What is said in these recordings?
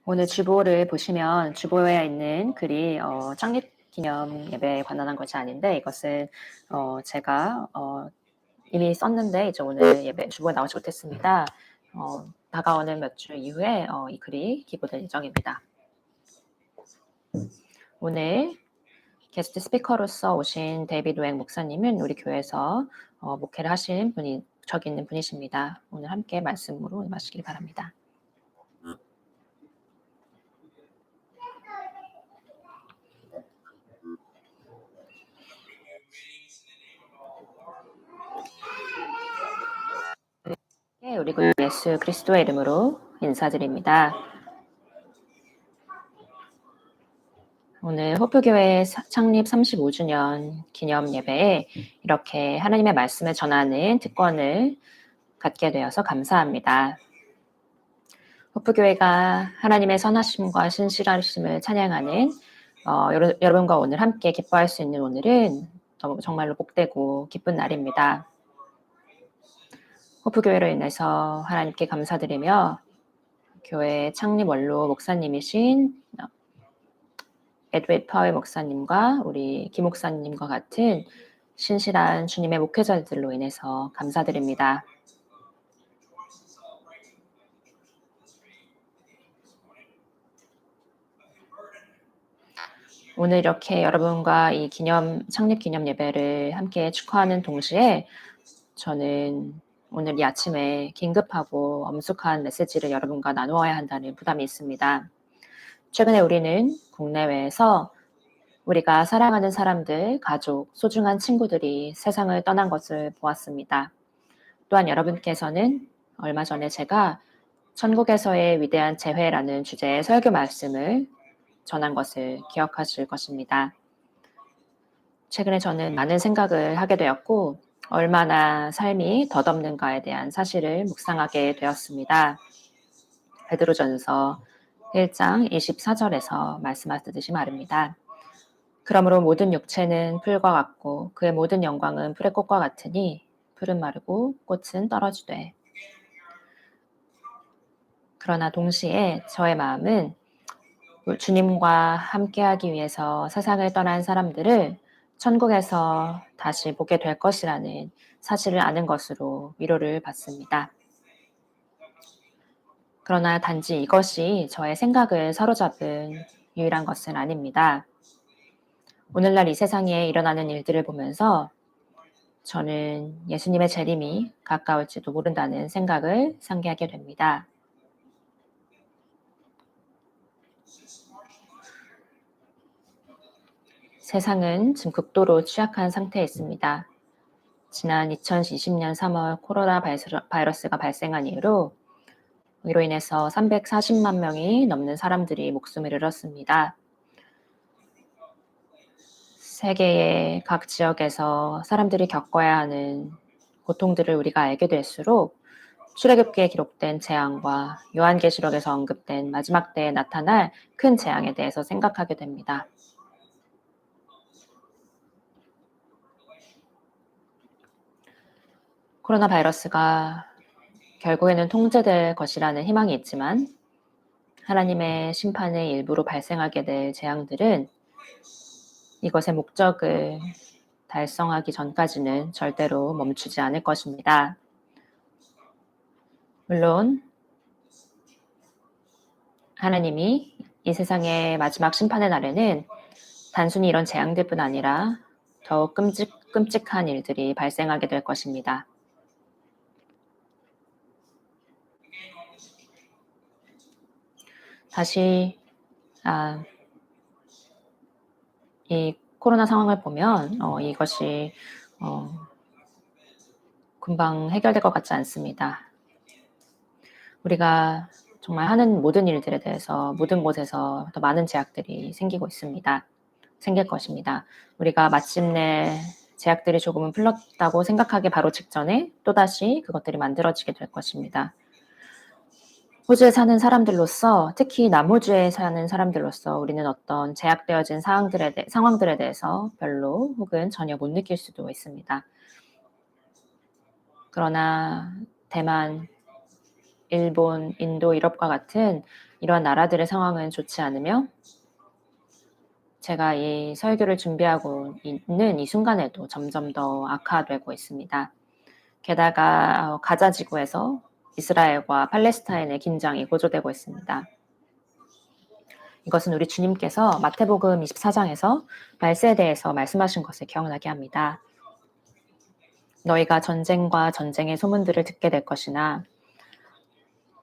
오늘 주보를 보시면 주보에 있는 글이 창립 기념 예배에 관한 것이 아닌데 이것은 제가 이미 썼는데 이제 오늘 예배 주보에 나오지 못했습니다. 다가오는 몇 주 이후에 이 글이 기고될 예정입니다. 오늘 게스트 스피커로서 오신 데이비드 웩 목사님은 우리 교회에서 목회를 하신 적 있는 분이십니다. 오늘 함께 말씀으로 임하시길 바랍니다. 우리 구 예수 그리스도의 이름으로 인사드립니다. 오늘 호프교회 창립 35주년 기념 예배에 이렇게 하나님의 말씀을 전하는 특권을 갖게 되어서 감사합니다. 호프교회가 하나님의 선하심과 신실하심을 찬양하는 여러분과 오늘 함께 기뻐할 수 있는 오늘은 정말로 복되고 기쁜 날입니다. 호프교회로 인해서 하나님께 감사드리며 교회 창립 원로 목사님이신 에드웨드 파웰 목사님과 우리 김 목사님과 같은 신실한 주님의 목회자들로 인해서 감사드립니다. 오늘 이렇게 여러분과 이 창립 기념 예배를 함께 축하하는 동시에 저는 오늘 이 아침에 긴급하고 엄숙한 메시지를 여러분과 나누어야 한다는 부담이 있습니다. 최근에 우리는 국내외에서 우리가 사랑하는 사람들, 가족, 소중한 친구들이 세상을 떠난 것을 보았습니다. 또한 여러분께서는 얼마 전에 제가 천국에서의 위대한 재회라는 주제의 설교 말씀을 전한 것을 기억하실 것입니다. 최근에 저는 많은 생각을 하게 되었고 얼마나 삶이 덧없는가에 대한 사실을 묵상하게 되었습니다. 베드로전서 1장 24절에서 말씀하듯이 말입니다. 그러므로 모든 육체는 풀과 같고 그의 모든 영광은 풀의 꽃과 같으니 풀은 마르고 꽃은 떨어지되. 그러나 동시에 저의 마음은 주님과 함께하기 위해서 세상을 떠난 사람들을 천국에서 다시 보게 될 것이라는 사실을 아는 것으로 위로를 받습니다. 그러나 단지 이것이 저의 생각을 사로잡은 유일한 것은 아닙니다. 오늘날 이 세상에 일어나는 일들을 보면서 저는 예수님의 재림이 가까울지도 모른다는 생각을 상기하게 됩니다. 세상은 지금 극도로 취약한 상태에 있습니다. 지난 2020년 3월 코로나 바이러스가 발생한 이후로 이로 인해서 340만 명이 넘는 사람들이 목숨을 잃었습니다. 세계의 각 지역에서 사람들이 겪어야 하는 고통들을 우리가 알게 될수록 출애굽기에 기록된 재앙과 요한계시록에서 언급된 마지막 때에 나타날 큰 재앙에 대해서 생각하게 됩니다. 코로나 바이러스가 결국에는 통제될 것이라는 희망이 있지만 하나님의 심판의 일부로 발생하게 될 재앙들은 이것의 목적을 달성하기 전까지는 절대로 멈추지 않을 것입니다. 물론 하나님이 이 세상의 마지막 심판의 날에는 단순히 이런 재앙들뿐 아니라 더욱 끔찍한 일들이 발생하게 될 것입니다. 다시 이 코로나 상황을 보면 이것이 금방 해결될 것 같지 않습니다. 우리가 정말 하는 모든 일들에 대해서 모든 곳에서 더 많은 제약들이 생길 것입니다. 우리가 마침내 제약들이 조금은 풀렸다고 생각하기 바로 직전에 또다시 그것들이 만들어지게 될 것입니다. 호주에 사는 사람들로서, 특히 남호주에 사는 사람들로서 우리는 어떤 제약되어진 상황들에 대해서 별로 혹은 전혀 못 느낄 수도 있습니다. 그러나 대만, 일본, 인도, 유럽과 같은 이러한 나라들의 상황은 좋지 않으며 제가 이 설교를 준비하고 있는 이 순간에도 점점 더 악화되고 있습니다. 게다가 가자 지구에서 이스라엘과 팔레스타인의 긴장이 고조되고 있습니다. 이것은 우리 주님께서 마태복음 24장에서 말세에 대해서 말씀하신 것을 기억나게 합니다. 너희가 전쟁과 전쟁의 소문들을 듣게 될 것이나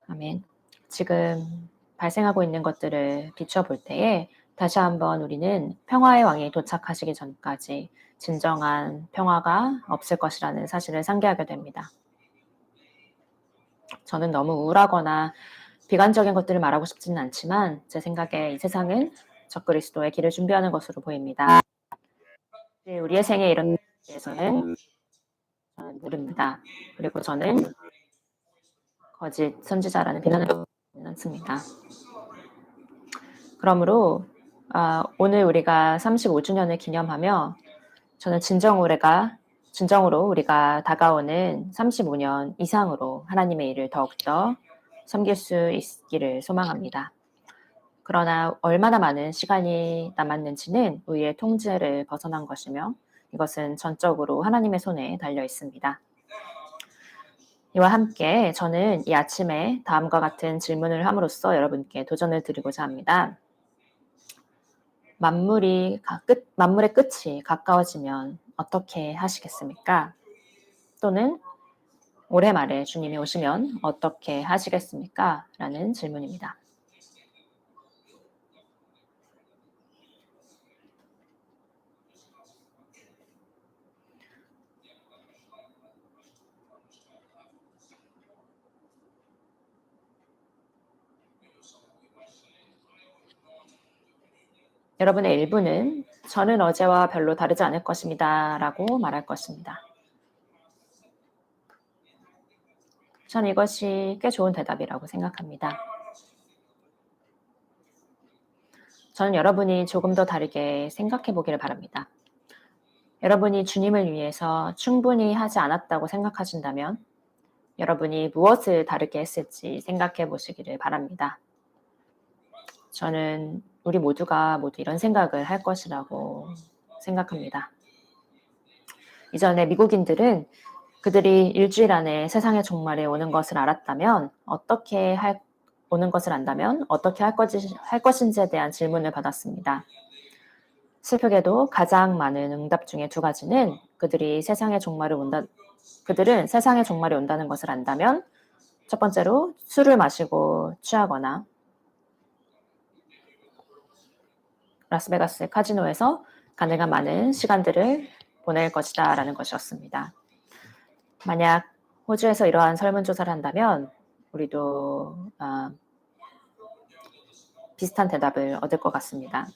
아멘. 지금 발생하고 있는 것들을 비춰볼 때에 다시 한번 우리는 평화의 왕이 도착하시기 전까지 진정한 평화가 없을 것이라는 사실을 상기하게 됩니다. 저는 너무 우울하거나 비관적인 것들을 말하고 싶지는 않지만 제 생각에 이 세상은 적그리스도의 길을 준비하는 것으로 보입니다. 우리의 생에 이런 데에서는 모릅니다. 그리고 저는 거짓 선지자라는 비난을 받지 않습니다. 그러므로 오늘 우리가 35주년을 기념하며 저는 진정으로 우리가 다가오는 35년 이상으로 하나님의 일을 더욱더 섬길 수 있기를 소망합니다. 그러나 얼마나 많은 시간이 남았는지는 우리의 통제를 벗어난 것이며 이것은 전적으로 하나님의 손에 달려 있습니다. 이와 함께 저는 이 아침에 다음과 같은 질문을 함으로써 여러분께 도전을 드리고자 합니다. 만물의 끝이 가까워지면 어떻게 하시겠습니까? 또는 올해 말에 주님이 오시면 어떻게 하시겠습니까? 라는 질문입니다. 여러분의 일부는 저는 어제와 별로 다르지 않을 것입니다. 라고 말할 것입니다. 전 이것이 꽤 좋은 대답이라고 생각합니다. 저는 여러분이 조금 더 다르게 생각해 보기를 바랍니다. 여러분이 주님을 위해서 충분히 하지 않았다고 생각하신다면 여러분이 무엇을 다르게 했을지 생각해 보시기를 바랍니다. 저는 우리 모두가 모두 이런 생각을 할 것이라고 생각합니다. 이전에 미국인들은 그들이 일주일 안에 세상의 종말에 오는 것을 안다면 어떻게 할 것인지에 대한 질문을 받았습니다. 슬프게도 가장 많은 응답 중에 두 가지는 그들은 세상의 종말이 온다는 것을 안다면 첫 번째로 술을 마시고 취하거나 라스베가스 카지노에서 가능한 많은 시간들을 보낼 것이다 라는 것이었습니다. 만약 호주에서 이러한 설문조사를 한다면 우리도 비슷한 대답을 얻을 것 같습니다.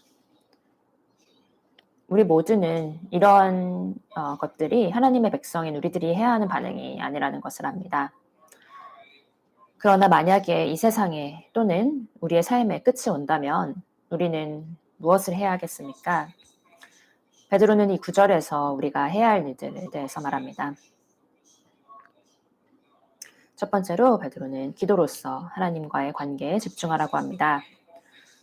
우리 모두는 이런 것들이 하나님의 백성인 우리들이 해야 하는 반응이 아니라는 것을 압니다. 그러나 만약에 이 세상에 또는 우리의 삶에 끝이 온다면 우리는 무엇을 해야 하겠습니까? 베드로는 이 구절에서 우리가 해야 할 일들에 대해서 말합니다. 첫 번째로 베드로는 기도로서 하나님과의 관계에 집중하라고 합니다.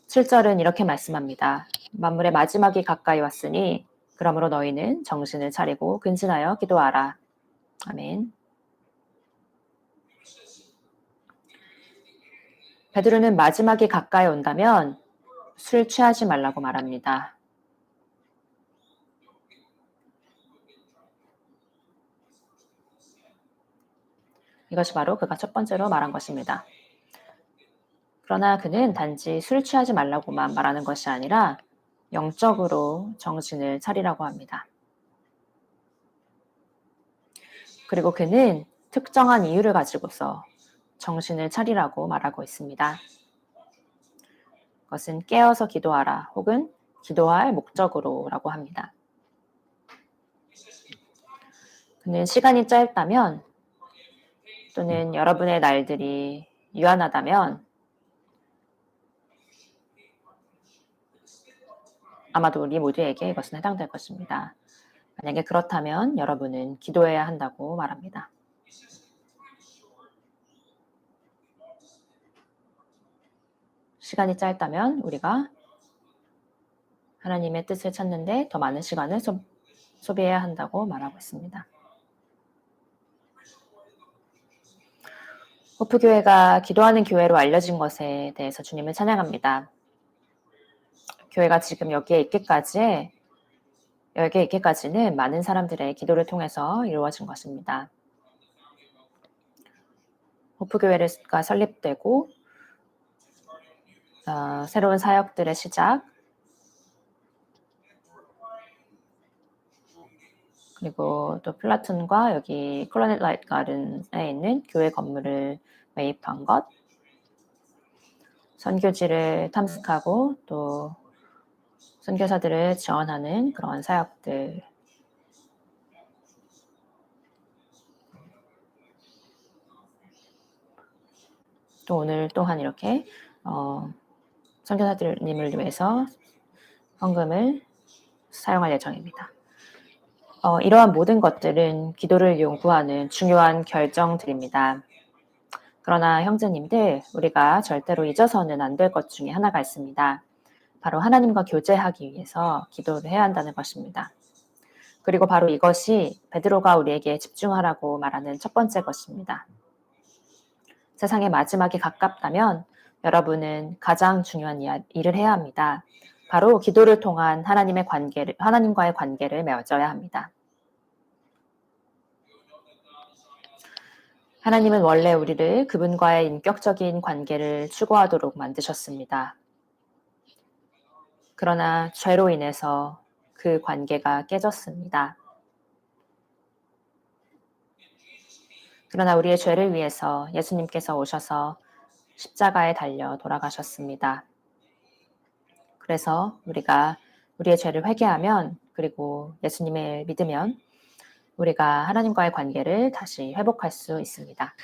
7절은 이렇게 말씀합니다. 만물의 마지막이 가까이 왔으니 그러므로 너희는 정신을 차리고 근신하여 기도하라. 아멘. 베드로는 마지막이 가까이 온다면 술 취하지 말라고 말합니다. 이것이 바로 그가 첫 번째로 말한 것입니다. 그러나 그는 단지 술 취하지 말라고만 말하는 것이 아니라 영적으로 정신을 차리라고 합니다. 그리고 그는 특정한 이유를 가지고서 정신을 차리라고 말하고 있습니다. 그것은 깨어서 기도하라 혹은 기도할 목적으로라고 합니다. 그는 시간이 짧다면 또는 여러분의 날들이 유한하다면 아마도 우리 모두에게 이것은 해당될 것입니다. 만약에 그렇다면 여러분은 기도해야 한다고 말합니다. 시간이 짧다면 우리가 하나님의 뜻을 찾는데 더 많은 시간을 소비해야 한다고 말하고 있습니다. 호프교회가 기도하는 교회로 알려진 것에 대해서 주님을 찬양합니다. 교회가 지금 여기에 있기까지는 많은 사람들의 기도를 통해서 이루어진 것입니다. 호프교회가 설립되고 새로운 사역들의 시작, 그리고 또 플라톤과 여기 콜로넷 라이트 가든에 있는 교회 건물을 매입한 것, 선교지를 탐색하고 또 선교사들을 지원하는 그런 사역들, 또 오늘 또한 이렇게 선교사님을 위해서 헌금을 사용할 예정입니다. 이러한 모든 것들은 기도를 요구하는 중요한 결정들입니다. 그러나 형제님들, 우리가 절대로 잊어서는 안 될 것 중에 하나가 있습니다. 바로 하나님과 교제하기 위해서 기도를 해야 한다는 것입니다. 그리고 바로 이것이 베드로가 우리에게 집중하라고 말하는 첫 번째 것입니다. 세상의 마지막이 가깝다면 여러분은 가장 중요한 일을 해야 합니다. 바로 기도를 통한 하나님과의 관계를 맺어야 합니다. 하나님은 원래 우리를 그분과의 인격적인 관계를 추구하도록 만드셨습니다. 그러나 죄로 인해서 그 관계가 깨졌습니다. 그러나 우리의 죄를 위해서 예수님께서 오셔서 십자가에 달려 돌아가셨습니다. 그래서 우리가 우리의 죄를 회개하면, 그리고 예수님을 믿으면 우리가 하나님과의 관계를 다시 회복할 수 있습니다.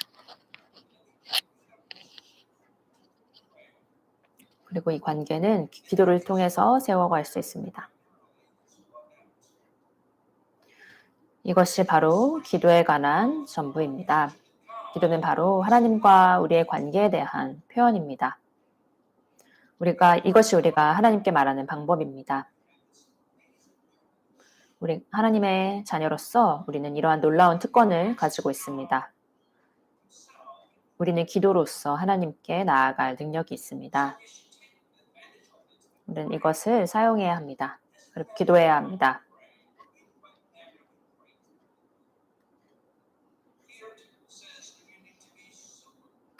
그리고 이 관계는 기도를 통해서 세워갈 수 있습니다. 이것이 바로 기도에 관한 전부입니다. 기도는 바로 하나님과 우리의 관계에 대한 표현입니다. 이것이 우리가 하나님께 말하는 방법입니다. 우리 하나님의 자녀로서 우리는 이러한 놀라운 특권을 가지고 있습니다. 우리는 기도로서 하나님께 나아갈 능력이 있습니다. 우리는 이것을 사용해야 합니다. 그리고 기도해야 합니다.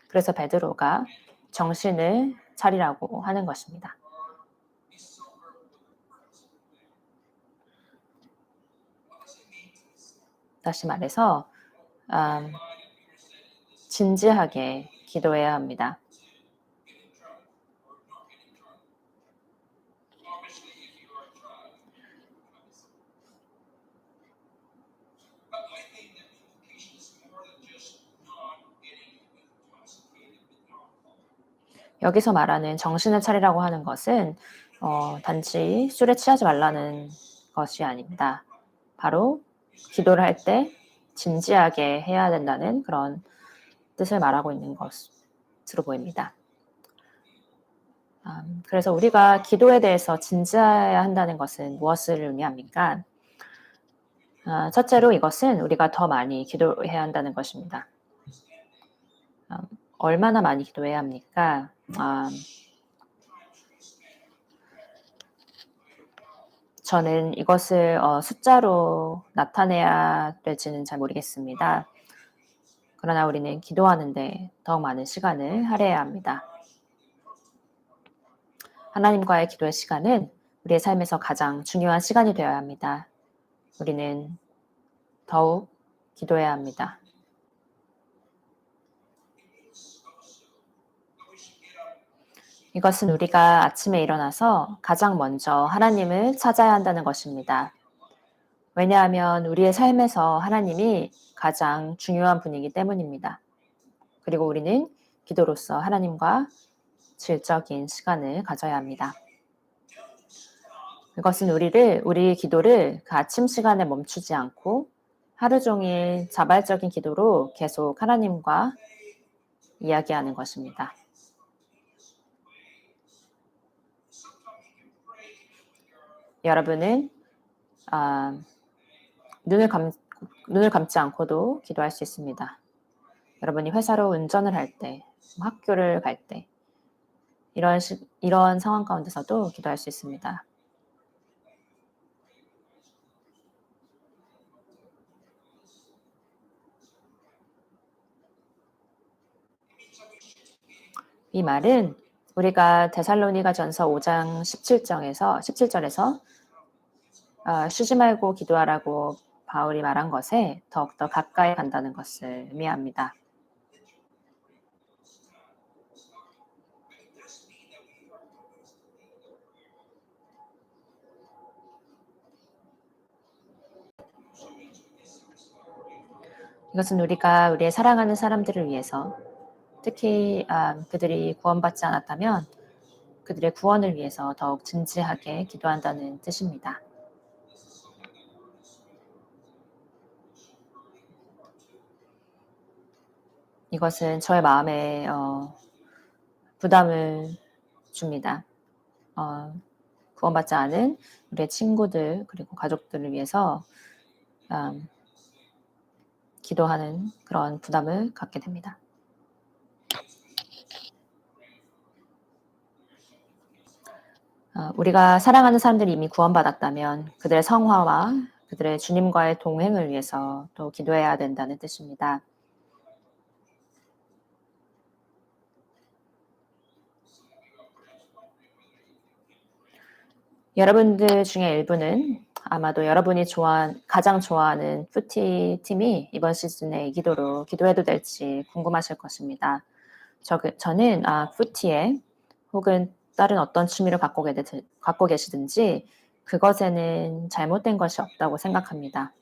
그래서 베드로가 정신을 차리라고 하는 것입니다. 다시 말해서 진지하게 기도해야 합니다. 여기서 말하는 정신을 차리라고 하는 것은 단지 술에 취하지 말라는 것이 아닙니다. 바로 기도를 할 때 진지하게 해야 된다는 그런 뜻을 말하고 있는 것으로 보입니다. 그래서 우리가 기도에 대해서 진지해야 한다는 것은 무엇을 의미합니까? 첫째로 이것은 우리가 더 많이 기도해야 한다는 것입니다. 얼마나 많이 기도해야 합니까? 저는 이것을 숫자로 나타내야 될지는 잘 모르겠습니다. 그러나 우리는 기도하는데 더욱 많은 시간을 할애해야 합니다. 하나님과의 기도의 시간은 우리의 삶에서 가장 중요한 시간이 되어야 합니다. 우리는 더욱 기도해야 합니다. 이것은 우리가 아침에 일어나서 가장 먼저 하나님을 찾아야 한다는 것입니다. 왜냐하면 우리의 삶에서 하나님이 가장 중요한 분이기 때문입니다. 그리고 우리는 기도로서 하나님과 질적인 시간을 가져야 합니다. 이것은 우리의 기도를 그 아침 시간에 멈추지 않고 하루 종일 자발적인 기도로 계속 하나님과 이야기하는 것입니다. 여러분은 아, 눈을 감지 않고도 기도할 수 있습니다. 여러분이 회사로 운전을 할 때, 학교를 갈 때, 이런 상황 가운데서도 기도할 수 있습니다. 이 말은 우리가 데살로니가전서 5장 17절에서 쉬지 말고 기도하라고 바울이 말한 것에 더욱더 가까이 간다는 것을 의미합니다. 이것은 우리가 우리의 사랑하는 사람들을 위해서 특히 그들이 구원받지 않았다면 그들의 구원을 위해서 더욱 진지하게 기도한다는 뜻입니다. 이것은 저의 마음에 부담을 줍니다. 구원받지 않은 우리의 친구들 그리고 가족들을 위해서 기도하는 그런 부담을 갖게 됩니다. 우리가 사랑하는 사람들이 이미 구원받았다면 그들의 성화와 그들의 주님과의 동행을 위해서 또 기도해야 된다는 뜻입니다. 여러분들 중에 일부는 아마도 여러분이 가장 좋아하는 푸티 팀이 이번 시즌에 이기도록 기도해도 될지 궁금하실 것입니다. 저는 푸티에 혹은 다른 어떤 취미를 갖고 계시든지 그것에는 잘못된 것이 없다고 생각합니다.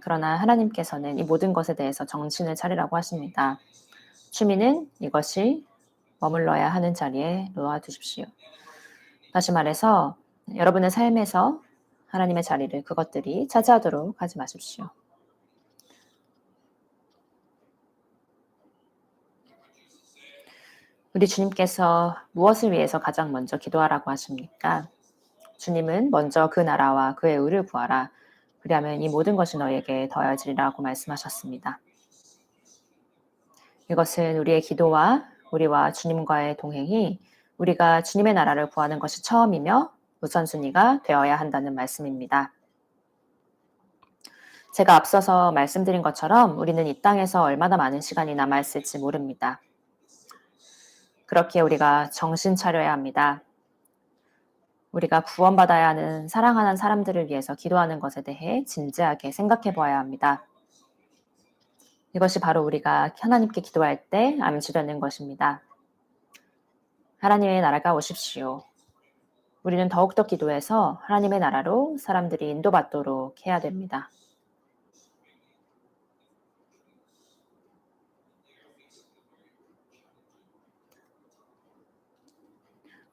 그러나 하나님께서는 이 모든 것에 대해서 정신을 차리라고 하십니다. 취미는 이것이 머물러야 하는 자리에 놓아두십시오. 다시 말해서 여러분의 삶에서 하나님의 자리를 그것들이 차지하도록 하지 마십시오. 우리 주님께서 무엇을 위해서 가장 먼저 기도하라고 하십니까? 주님은 먼저 그 나라와 그의 의를 구하라. 그리하면 이 모든 것이 너에게 더해지리라고 말씀하셨습니다. 이것은 우리의 기도와 우리와 주님과의 동행이 우리가 주님의 나라를 구하는 것이 처음이며 우선순위가 되어야 한다는 말씀입니다. 제가 앞서서 말씀드린 것처럼 우리는 이 땅에서 얼마나 많은 시간이 남아있을지 모릅니다. 그렇기에 우리가 정신 차려야 합니다. 우리가 구원받아야 하는 사랑하는 사람들을 위해서 기도하는 것에 대해 진지하게 생각해 보아야 합니다. 이것이 바로 우리가 하나님께 기도할 때 암시되는 것입니다. 하나님의 나라가 오십시오. 우리는 더욱더 기도해서 하나님의 나라로 사람들이 인도받도록 해야 됩니다.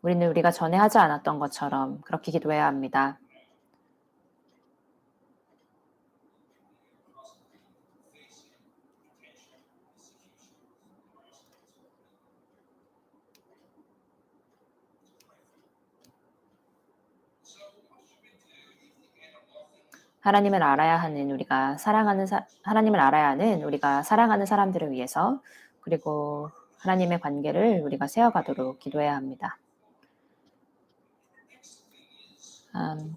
우리는 우리가 전에 하지 않았던 것처럼 그렇게 기도해야 합니다. 하나님을 알아야 하는 하나님을 알아야 하는 우리가 사랑하는 사람들을 위해서 그리고 하나님의 관계를 우리가 세워가도록 기도해야 합니다.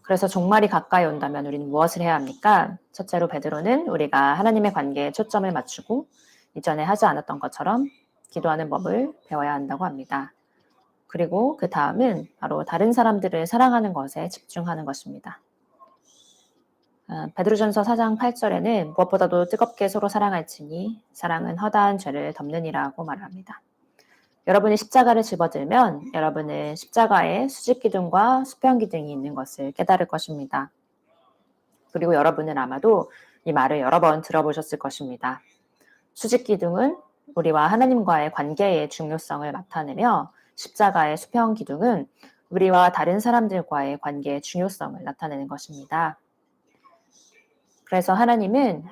그래서 종말이 가까이 온다면 우리는 무엇을 해야 합니까? 첫째로 베드로는 우리가 하나님의 관계에 초점을 맞추고 이전에 하지 않았던 것처럼 기도하는 법을 배워야 한다고 합니다. 그리고 그 다음은 바로 다른 사람들을 사랑하는 것에 집중하는 것입니다. 베드로전서 4장 8절에는 무엇보다도 뜨겁게 서로 사랑할지니 사랑은 허다한 죄를 덮느니라고 말합니다. 여러분이 십자가를 집어들면 여러분은 십자가에 수직기둥과 수평기둥이 있는 것을 깨달을 것입니다. 그리고 여러분은 아마도 이 말을 여러 번 들어보셨을 것입니다. 수직기둥은 우리와 하나님과의 관계의 중요성을 나타내며 십자가의 수평기둥은 우리와 다른 사람들과의 관계의 중요성을 나타내는 것입니다. 그래서 하나님이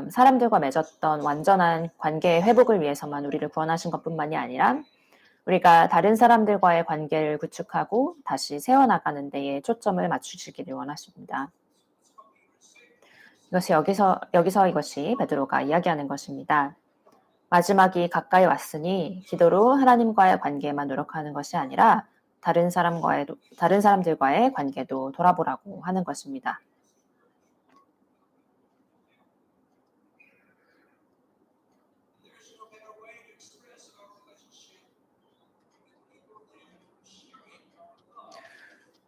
사람들과 맺었던 완전한 관계의 회복을 위해서만 우리를 구원하신 것뿐만이 아니라 우리가 다른 사람들과의 관계를 구축하고 다시 세워나가는 데에 초점을 맞추시기를 원하십니다. 여기서 이것이 베드로가 이야기하는 것입니다. 마지막이 가까이 왔으니 기도로 하나님과의 관계만 노력하는 것이 아니라 다른 사람들과의 관계도 돌아보라고 하는 것입니다.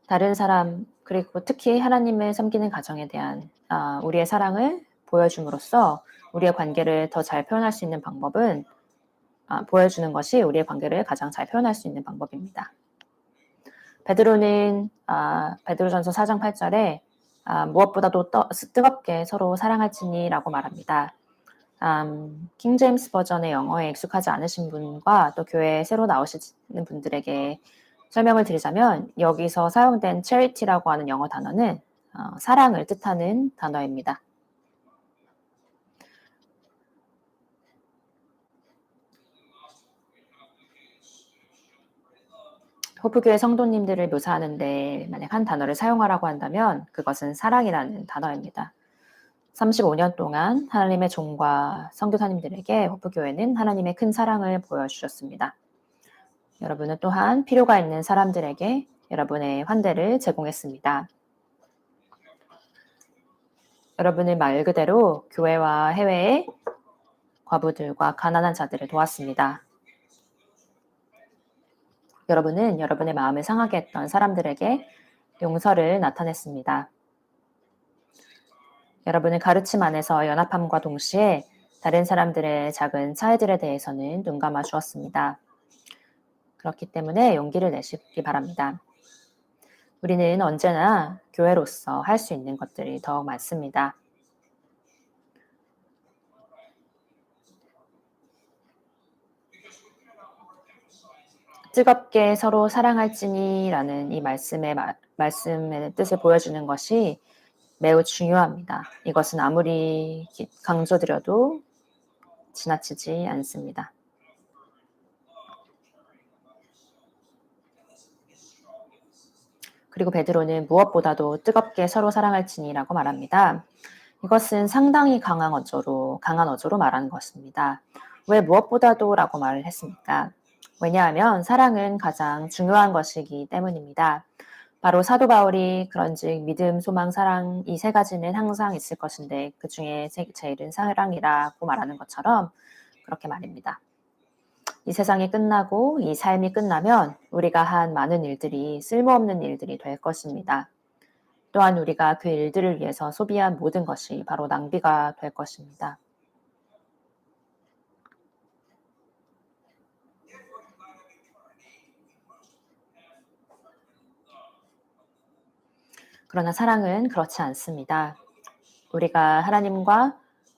다른 사람, 그리고 특히 하나님을 섬기는 가정에 대한 우리의 사랑을 보여줌으로써 우리의 관계를 더 잘 표현할 수 있는 방법은 보여주는 것이 우리의 관계를 가장 잘 표현할 수 있는 방법입니다. 베드로는 베드로전서 4장 8절에 무엇보다도 뜨겁게 서로 사랑할지니라고 말합니다. 킹 제임스 버전의 영어에 익숙하지 않으신 분과 또 교회에 새로 나오시는 분들에게 설명을 드리자면 여기서 사용된 charity라고 하는 영어 단어는 사랑을 뜻하는 단어입니다. 호프교회 성도님들을 묘사하는데 만약 한 단어를 사용하라고 한다면 그것은 사랑이라는 단어입니다. 35년 동안 하나님의 종과 선교사님들에게 호프교회는 하나님의 큰 사랑을 보여주셨습니다. 여러분은 또한 필요가 있는 사람들에게 여러분의 환대를 제공했습니다. 여러분은 말 그대로 교회와 해외의 과부들과 가난한 자들을 도왔습니다. 여러분은 여러분의 마음을 상하게 했던 사람들에게 용서를 나타냈습니다. 여러분은 가르침 안에서 연합함과 동시에 다른 사람들의 작은 차이들에 대해서는 눈 감아 주었습니다. 그렇기 때문에 용기를 내시기 바랍니다. 우리는 언제나 교회로서 할 수 있는 것들이 더욱 많습니다. 뜨겁게 서로 사랑할지니라는 이 말씀의 뜻을 보여주는 것이 매우 중요합니다. 이것은 아무리 강조드려도 지나치지 않습니다. 그리고 베드로는 무엇보다도 뜨겁게 서로 사랑할지니라고 말합니다. 이것은 상당히 강한 어조로 말하는 것입니다. 왜 무엇보다도라고 말을 했습니까? 왜냐하면 사랑은 가장 중요한 것이기 때문입니다. 바로 사도 바울이 그런즉 믿음, 소망, 사랑 이 세 가지는 항상 있을 것인데 그 중에 제일은 사랑이라고 말하는 것처럼 그렇게 말입니다. 이 세상이 끝나고 이 삶이 끝나면 우리가 한 많은 일들이 쓸모없는 일들이 될 것입니다. 또한 우리가 그 일들을 위해서 소비한 모든 것이 바로 낭비가 될 것입니다. 그러나 사랑은 그렇지 않습니다. 우리가 하나님과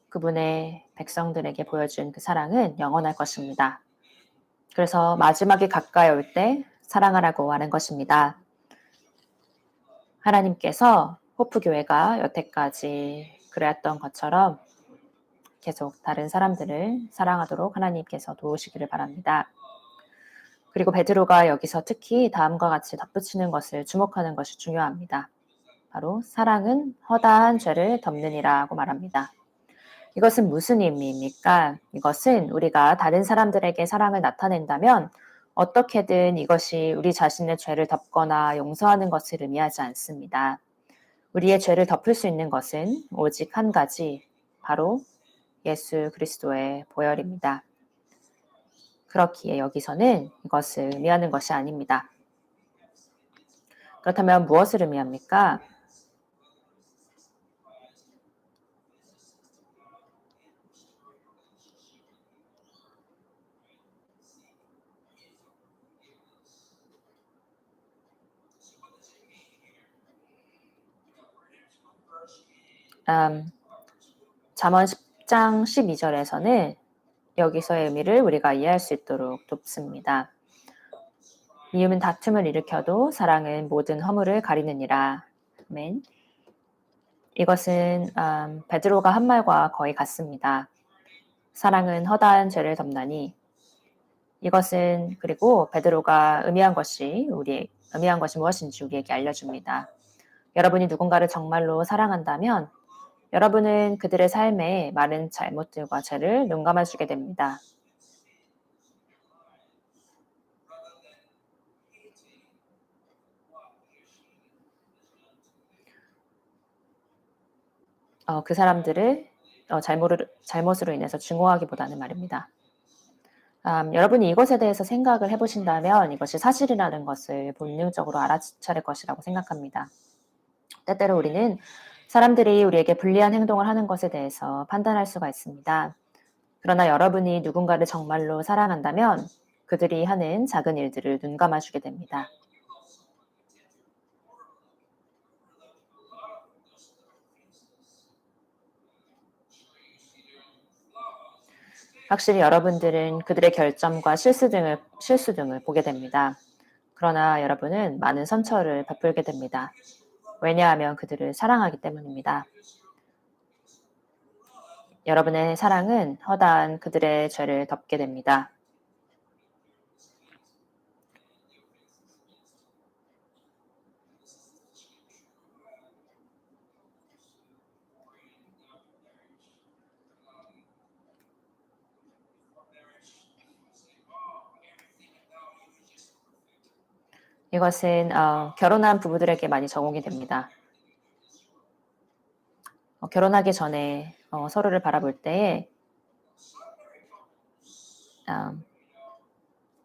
그분의 백성들에게 보여준 그 사랑은 영원할 것입니다. 그래서 마지막이 가까이 올 때 사랑하라고 하는 것입니다. 하나님께서 호프교회가 여태까지 그랬던 것처럼 계속 다른 사람들을 사랑하도록 하나님께서 도우시기를 바랍니다. 그리고 베드로가 여기서 특히 다음과 같이 덧붙이는 것을 주목하는 것이 중요합니다. 바로 사랑은 허다한 죄를 덮느니라고 말합니다. 이것은 무슨 의미입니까? 이것은 우리가 다른 사람들에게 사랑을 나타낸다면 어떻게든 이것이 우리 자신의 죄를 덮거나 용서하는 것을 의미하지 않습니다. 우리의 죄를 덮을 수 있는 것은 오직 한 가지, 바로 예수 그리스도의 보혈입니다. 그렇기에 여기서는 이것을 의미하는 것이 아닙니다. 그렇다면 무엇을 의미합니까? 잠언 10장 12절에서는 여기서의 의미를 우리가 이해할 수 있도록 돕습니다. 미움은 다툼을 일으켜도 사랑은 모든 허물을 가리느니라. 아멘. 이것은 베드로가 한 말과 거의 같습니다. 사랑은 허다한 죄를 덮나니 이것은 그리고 베드로가 의미한 것이 무엇인지 우리에게 알려줍니다. 여러분이 누군가를 정말로 사랑한다면 여러분은 그들의 삶에 많은 잘못들과 죄를 눈감아주게 됩니다. 그 사람들을 잘못으로 인해서 증오하기보다는 말입니다. 여러분이 이것에 대해서 생각을 해보신다면 이것이 사실이라는 것을 본능적으로 알아차릴 것이라고 생각합니다. 때때로 우리는 사람들이 우리에게 불리한 행동을 하는 것에 대해서 판단할 수가 있습니다. 그러나 여러분이 누군가를 정말로 사랑한다면 그들이 하는 작은 일들을 눈감아주게 됩니다. 확실히 여러분들은 그들의 결점과 실수 등을 보게 됩니다. 그러나 여러분은 많은 선처를 베풀게 됩니다. 왜냐하면 그들을 사랑하기 때문입니다. 여러분의 사랑은 허다한 그들의 죄를 덮게 됩니다. 이것은 결혼한 부부들에게 많이 적용이 됩니다. 결혼하기 전에 서로를 바라볼 때에 어,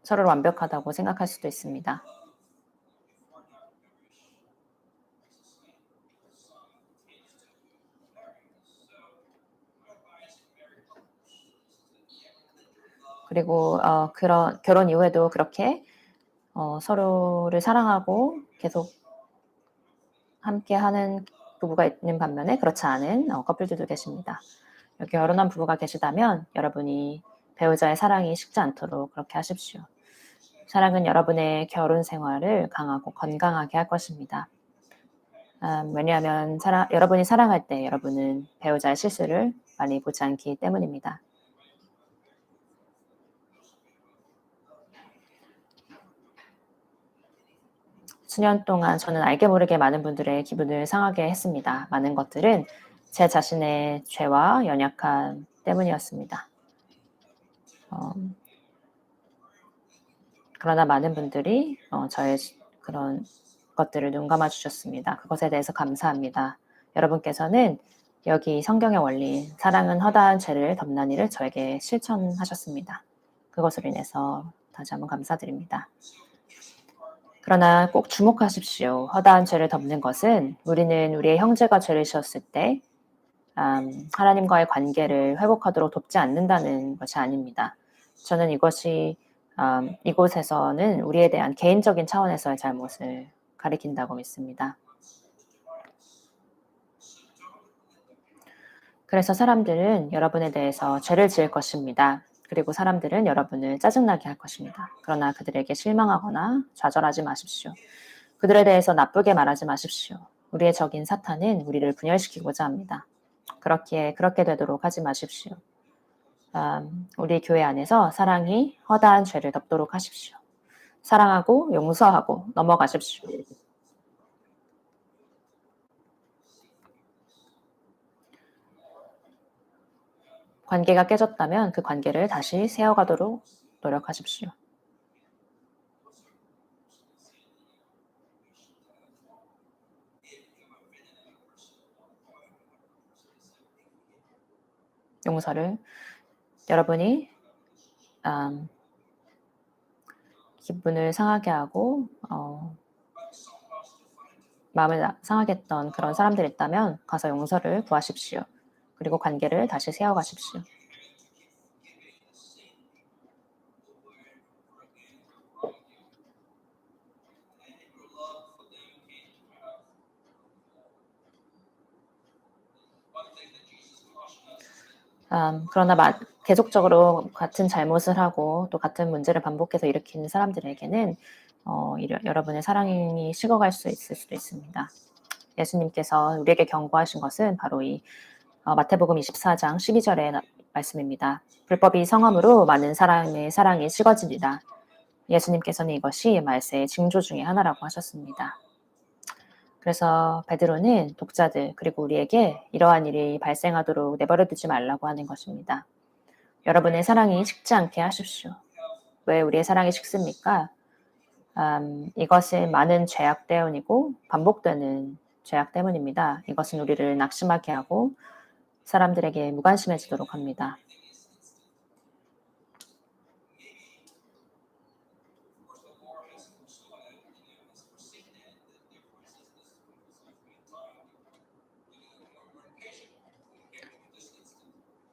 서로를 완벽하다고 생각할 수도 있습니다. 그리고 그런 결혼 이후에도 그렇게 서로를 사랑하고 계속 함께하는 부부가 있는 반면에 그렇지 않은 커플들도 계십니다. 이렇게 결혼한 부부가 계시다면 여러분이 배우자의 사랑이 식지 않도록 그렇게 하십시오. 사랑은 여러분의 결혼 생활을 강하고 건강하게 할 것입니다. 왜냐하면 여러분이 사랑할 때 여러분은 배우자의 실수를 많이 보지 않기 때문입니다. 수년 동안 저는 알게 모르게 많은 분들의 기분을 상하게 했습니다. 많은 것들은 제 자신의 죄와 연약함 때문이었습니다. 어, 그러나 많은 분들이 저의 그런 것들을 눈감아 주셨습니다. 그것에 대해서 감사합니다. 여러분께서는 여기 성경의 원리, 사랑은 허다한 죄를 덮나니를 저에게 실천하셨습니다. 그것으로 인해서 다시 한번 감사드립니다. 그러나 꼭 주목하십시오. 허다한 죄를 덮는 것은 우리는 우리의 형제가 죄를 지었을 때 하나님과의 관계를 회복하도록 돕지 않는다는 것이 아닙니다. 저는 이곳에서는 우리에 대한 개인적인 차원에서의 잘못을 가리킨다고 믿습니다. 그래서 사람들은 여러분에 대해서 죄를 지을 것입니다. 그리고 사람들은 여러분을 짜증나게 할 것입니다. 그러나 그들에게 실망하거나 좌절하지 마십시오. 그들에 대해서 나쁘게 말하지 마십시오. 우리의 적인 사탄은 우리를 분열시키고자 합니다. 그렇게 되도록 하지 마십시오. 우리 교회 안에서 사랑이 허다한 죄를 덮도록 하십시오. 사랑하고 용서하고 넘어가십시오. 관계가 깨졌다면 그 관계를 다시 세워가도록 노력하십시오. 용서를 여러분이 기분을 상하게 하고 마음을 상하게 했던 그런 사람들이 있다면 가서 용서를 구하십시오. 그리고 관계를 다시 세워가십시오. 그러나 계속적으로 같은 잘못을 하고 또 같은 문제를 반복해서 일으키는 사람들에게는 여러분의 사랑이 식어갈 수 있을 수도 있습니다. 예수님께서 우리에게 경고하신 것은 바로 이 마태복음 24장 12절에 말씀입니다. 불법이 성함으로 많은 사람의 사랑이 식어지리라. 예수님께서는 이것이 말세의 징조 중에 하나라고 하셨습니다. 그래서 베드로는 독자들 그리고 우리에게 이러한 일이 발생하도록 내버려두지 말라고 하는 것입니다. 여러분의 사랑이 식지 않게 하십시오. 왜 우리의 사랑이 식습니까? 이것은 많은 죄악 때문이고 반복되는 죄악 때문입니다. 이것은 우리를 낙심하게 하고 사람들에게 무관심해지도록 합니다.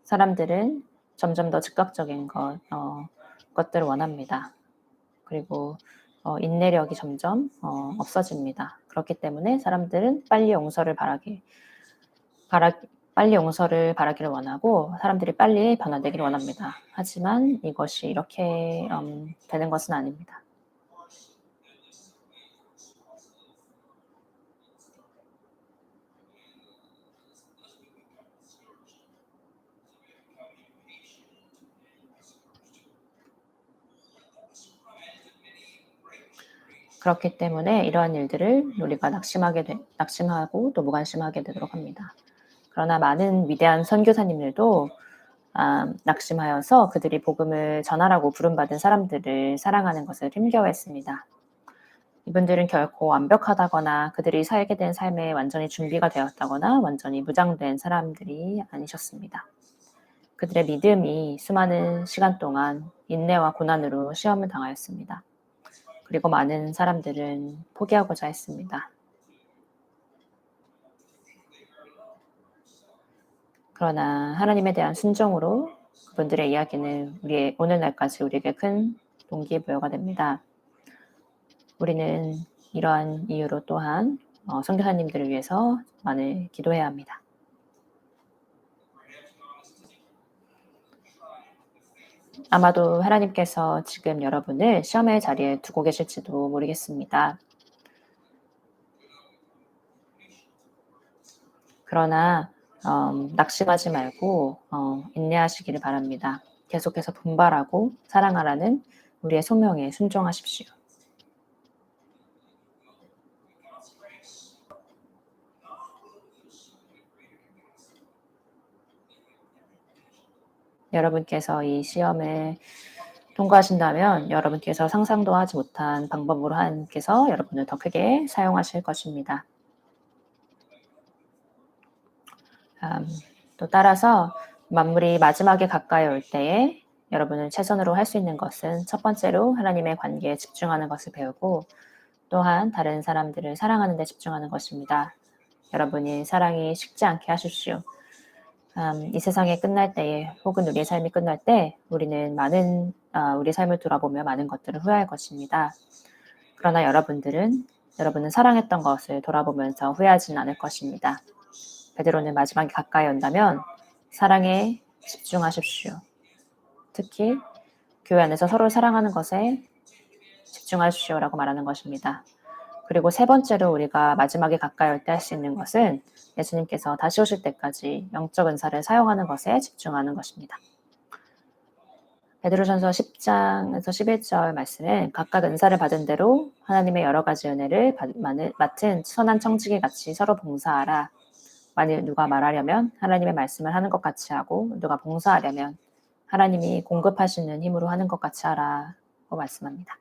사람들은 점점 더 즉각적인 것들을 원합니다. 그리고 인내력이 점점 없어집니다. 그렇기 때문에 사람들은 빨리 용서를 바라기를 원하고 사람들이 빨리 변화되기를 원합니다. 하지만 이것이 이렇게 되는 것은 아닙니다. 그렇기 때문에 이러한 일들을 우리가 낙심하고 또 무관심하게 되도록 합니다. 그러나 많은 위대한 선교사님들도 낙심하여서 그들이 복음을 전하라고 부름받은 사람들을 사랑하는 것을 힘겨워했습니다. 이분들은 결코 완벽하다거나 그들이 살게 된 삶에 완전히 준비가 되었다거나 완전히 무장된 사람들이 아니셨습니다. 그들의 믿음이 수많은 시간 동안 인내와 고난으로 시험을 당하였습니다. 그리고 많은 사람들은 포기하고자 했습니다. 그러나 하나님에 대한 순종으로 그분들의 이야기는 우리의 오늘날까지 우리에게 큰 동기부여가 됩니다. 우리는 이러한 이유로 또한 선교사님들을 위해서 많이 기도해야 합니다. 아마도 하나님께서 지금 여러분을 시험의 자리에 두고 계실지도 모르겠습니다. 그러나 낙심하지 말고 인내하시기를 바랍니다. 계속해서 분발하고 사랑하라는 우리의 소명에 순종하십시오. 여러분께서 이 시험을 통과하신다면 여러분께서 상상도 하지 못한 방법으로 하나님께서 여러분을 더 크게 사용하실 것입니다. 또 따라서 만물이 마지막에 가까이 올 때에 여러분은 최선으로 할 수 있는 것은 첫 번째로 하나님의 관계에 집중하는 것을 배우고 또한 다른 사람들을 사랑하는 데 집중하는 것입니다. 여러분이 사랑이 식지 않게 하십시오. 이 세상이 끝날 때에 혹은 우리의 삶이 끝날 때 우리는 우리 삶을 돌아보며 많은 것들을 후회할 것입니다. 그러나 여러분은 사랑했던 것을 돌아보면서 후회하지는 않을 것입니다. 베드로는 마지막이 가까이 온다면 사랑에 집중하십시오. 특히 교회 안에서 서로 사랑하는 것에 집중하십시오라고 말하는 것입니다. 그리고 세 번째로 우리가 마지막에 가까이 올 때 할 수 있는 것은 예수님께서 다시 오실 때까지 영적 은사를 사용하는 것에 집중하는 것입니다. 베드로전서 10장에서 11절 말씀은 각각 은사를 받은 대로 하나님의 여러 가지 은혜를 맡은 선한 청지기 같이 서로 봉사하라. 만일 누가 말하려면 하나님의 말씀을 하는 것 같이 하고 누가 봉사하려면 하나님이 공급하시는 힘으로 하는 것 같이 하라고 말씀합니다.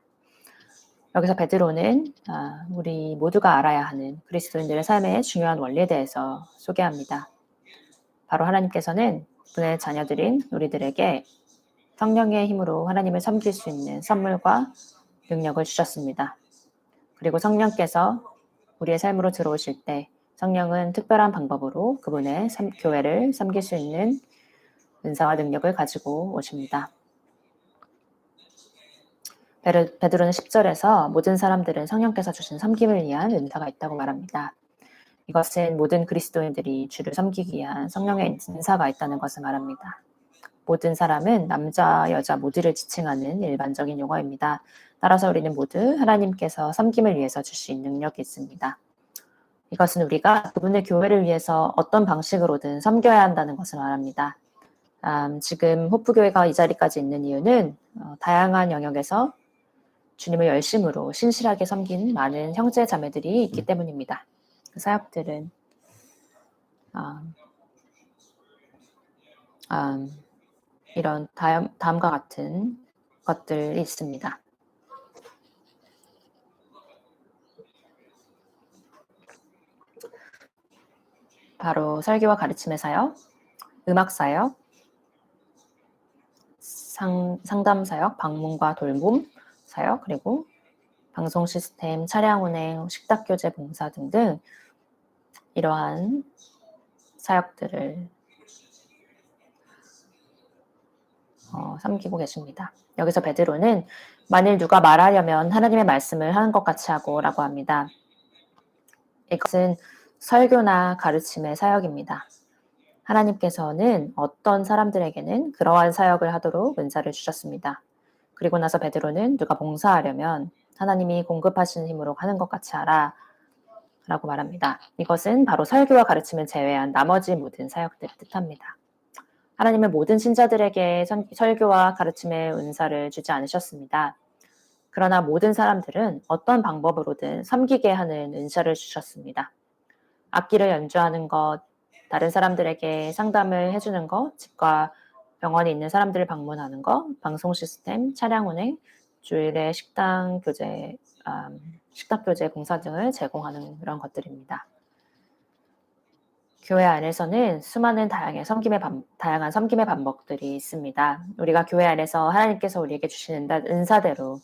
여기서 베드로는 우리 모두가 알아야 하는 그리스도인들의 삶의 중요한 원리에 대해서 소개합니다. 바로 하나님께서는 그분의 자녀들인 우리들에게 성령의 힘으로 하나님을 섬길 수 있는 선물과 능력을 주셨습니다. 그리고 성령께서 우리의 삶으로 들어오실 때 성령은 특별한 방법으로 그분의 교회를 섬길 수 있는 은사와 능력을 가지고 오십니다. 베드로는 10절에서 모든 사람들은 성령께서 주신 섬김을 위한 은사가 있다고 말합니다. 이것은 모든 그리스도인들이 주를 섬기기 위한 성령의 은사가 있다는 것을 말합니다. 모든 사람은 남자, 여자 모두를 지칭하는 일반적인 용어입니다. 따라서 우리는 모두 하나님께서 섬김을 위해서 주신 능력이 있습니다. 이것은 우리가 그분의 교회를 위해서 어떤 방식으로든 섬겨야 한다는 것을 말합니다. 지금 호프교회가 이 자리까지 있는 이유는 다양한 영역에서 주님을 열심으로 신실하게 섬긴 많은 형제 자매들이 있기 때문입니다. 그 사역들은 이런 다음과 같은 것들이 있습니다. 바로 설교와 가르침의 사역, 음악 사역, 상담 사역, 방문과 돌봄 사역, 그리고 방송 시스템, 차량 운행, 식탁 교재 봉사 등등 이러한 사역들을 섬기고 계십니다. 여기서 베드로는 만일 누가 말하려면 하나님의 말씀을 하는 것 같이 하고 라고 합니다. 이것은 설교나 가르침의 사역입니다. 하나님께서는 어떤 사람들에게는 그러한 사역을 하도록 은사를 주셨습니다. 그리고 나서 베드로는 누가 봉사하려면 하나님이 공급하시는 힘으로 하는 것 같이 하라 라고 말합니다. 이것은 바로 설교와 가르침을 제외한 나머지 모든 사역들을 뜻합니다. 하나님은 모든 신자들에게 설교와 가르침의 은사를 주지 않으셨습니다. 그러나 모든 사람들은 어떤 방법으로든 섬기게 하는 은사를 주셨습니다. 악기를 연주하는 것, 다른 사람들에게 상담을 해주는 것, 집과 병원에 있는 사람들을 방문하는 것, 방송 시스템, 차량 운행, 주일에 식탁 교재 봉사 등을 제공하는 그런 것들입니다. 교회 안에서는 수많은 다양한 섬김의 방법들이 있습니다. 우리가 교회 안에서 하나님께서 우리에게 주시는 은사대로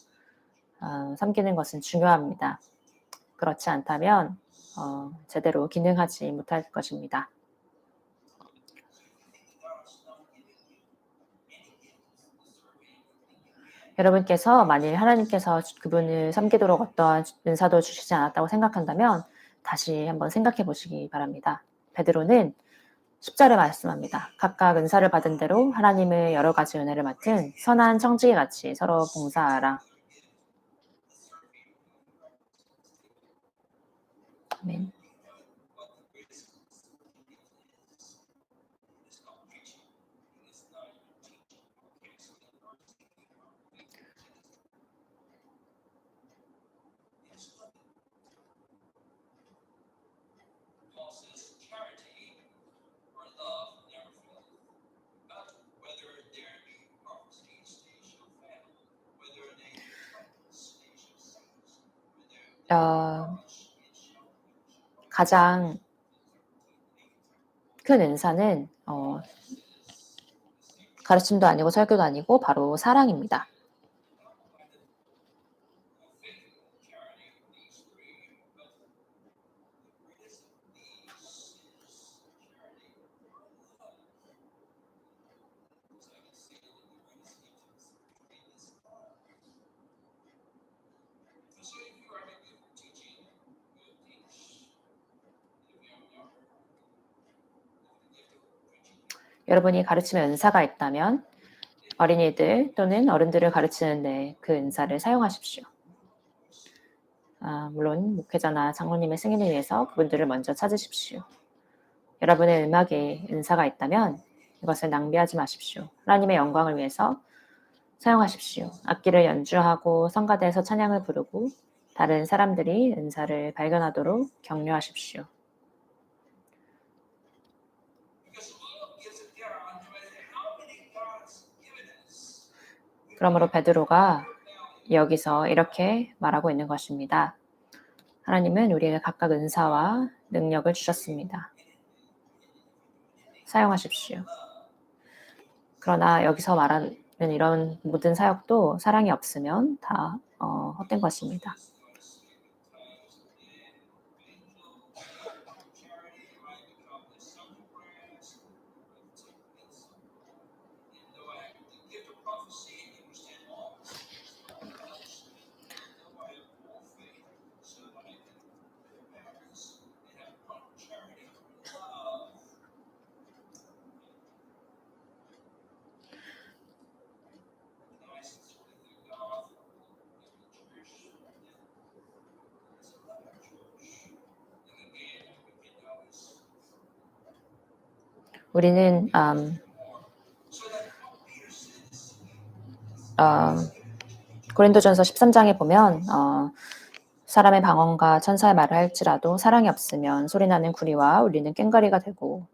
섬기는 것은 중요합니다. 그렇지 않다면 제대로 기능하지 못할 것입니다. 여러분께서 만일 하나님께서 그분을 섬기도록 어떠한 은사도 주시지 않았다고 생각한다면 다시 한번 생각해 보시기 바랍니다. 베드로는 10절에 말씀합니다. 각각 은사를 받은 대로 하나님의 여러 가지 은혜를 맡은 선한 청지기 같이 서로 봉사하라. 아멘. 가장 큰 은사는 가르침도 아니고 설교도 아니고 바로 사랑입니다. 여러분이 가르침의 은사가 있다면 어린이들 또는 어른들을 가르치는데 그 은사를 사용하십시오. 물론 목회자나 장로님의 승인을 위해서 그분들을 먼저 찾으십시오. 여러분의 음악에 은사가 있다면 이것을 낭비하지 마십시오. 하나님의 영광을 위해서 사용하십시오. 악기를 연주하고 성가대에서 찬양을 부르고 다른 사람들이 은사를 발견하도록 격려하십시오. 그러므로 베드로가 여기서 이렇게 말하고 있는 것입니다. 하나님은 우리에게 각각 은사와 능력을 주셨습니다. 사용하십시오. 그러나 여기서 말하는 이런 모든 사역도 사랑이 없으면 다 헛된 것입니다. 우리는 고린도전서 13장에 보면 사람의 방언과 천사의 말을 할지라도 사랑이 없으면 소리나는 구리와 울리는 꽹과리가 되고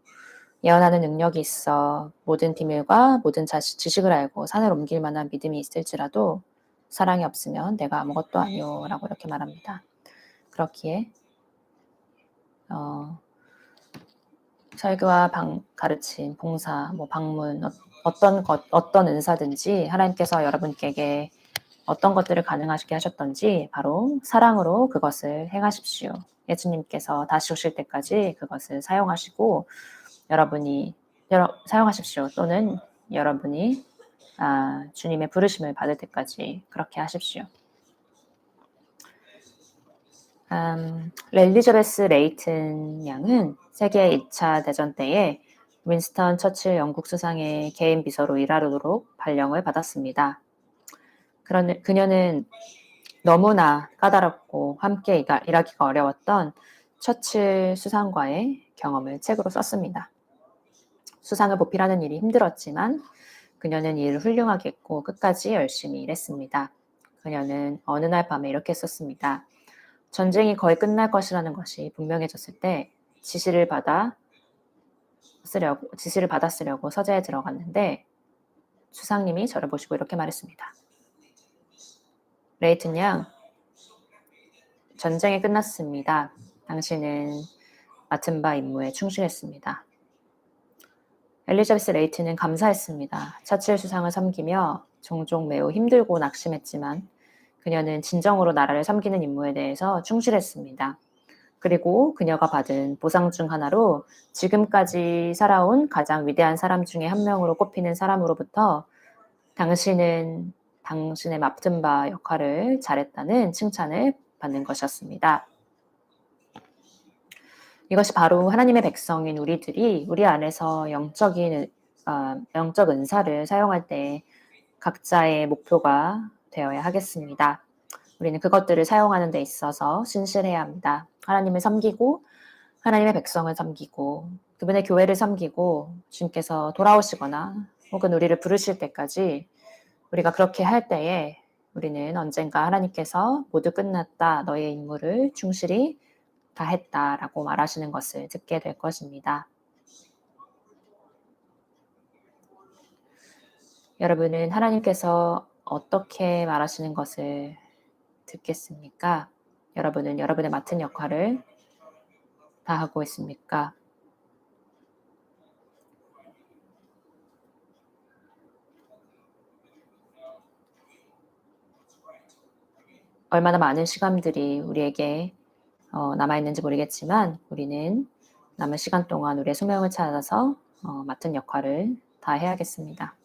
예언하는 능력이 있어 모든 비밀과 모든 지식을 알고 산을 옮길 만한 믿음이 있을지라도 사랑이 없으면 내가 아무것도 아니오 라고 이렇게 말합니다. 그렇기에 설교와 가르침, 봉사, 방문, 어떤 은사든지 하나님께서 여러분께 어떤 것들을 가능하시게 하셨던지 바로 사랑으로 그것을 행하십시오. 예수님께서 다시 오실 때까지 그것을 사용하시고 사용하십시오. 또는 여러분이 주님의 부르심을 받을 때까지 그렇게 하십시오. 엘리자베스 레이튼 양은 세계 2차 대전 때에 윈스턴 처칠 영국 수상의 개인 비서로 일하도록 발령을 받았습니다. 그녀는 너무나 까다롭고 함께 일하기가 어려웠던 처칠 수상과의 경험을 책으로 썼습니다. 수상을 보필하는 일이 힘들었지만 그녀는 일을 훌륭하게 했고 끝까지 열심히 일했습니다. 그녀는 어느 날 밤에 이렇게 썼습니다. 전쟁이 거의 끝날 것이라는 것이 분명해졌을 때 지시를 받아 쓰려고 서재에 들어갔는데 수상님이 저를 보시고 이렇게 말했습니다. 레이튼 양, 전쟁이 끝났습니다. 당신은 맡은 바 임무에 충실했습니다. 엘리자베스 레이튼은 감사했습니다. 처칠 수상을 섬기며 종종 매우 힘들고 낙심했지만 그녀는 진정으로 나라를 섬기는 임무에 대해서 충실했습니다. 그리고 그녀가 받은 보상 중 하나로 지금까지 살아온 가장 위대한 사람 중에 한 명으로 꼽히는 사람으로부터 당신은 당신의 맡은 바 역할을 잘했다는 칭찬을 받는 것이었습니다. 이것이 바로 하나님의 백성인 우리들이 우리 안에서 영적 은사를 사용할 때 각자의 목표가 되어야 하겠습니다. 우리는 그것들을 사용하는 데 있어서 신실해야 합니다. 하나님을 섬기고 하나님의 백성을 섬기고 그분의 교회를 섬기고 주님께서 돌아오시거나 혹은 우리를 부르실 때까지 우리가 그렇게 할 때에 우리는 언젠가 하나님께서 모두 끝났다. 너의 임무를 충실히 다 했다라고 말하시는 것을 듣게 될 것입니다. 여러분은 하나님께서 어떻게 말하시는 것을 듣겠습니까? 여러분은 여러분의 맡은 역할을 다 하고 있습니까? 얼마나 많은 시간들이 우리에게 남아있는지 모르겠지만 우리는 남은 시간 동안 우리의 소명을 찾아서 맡은 역할을 다 해야겠습니다.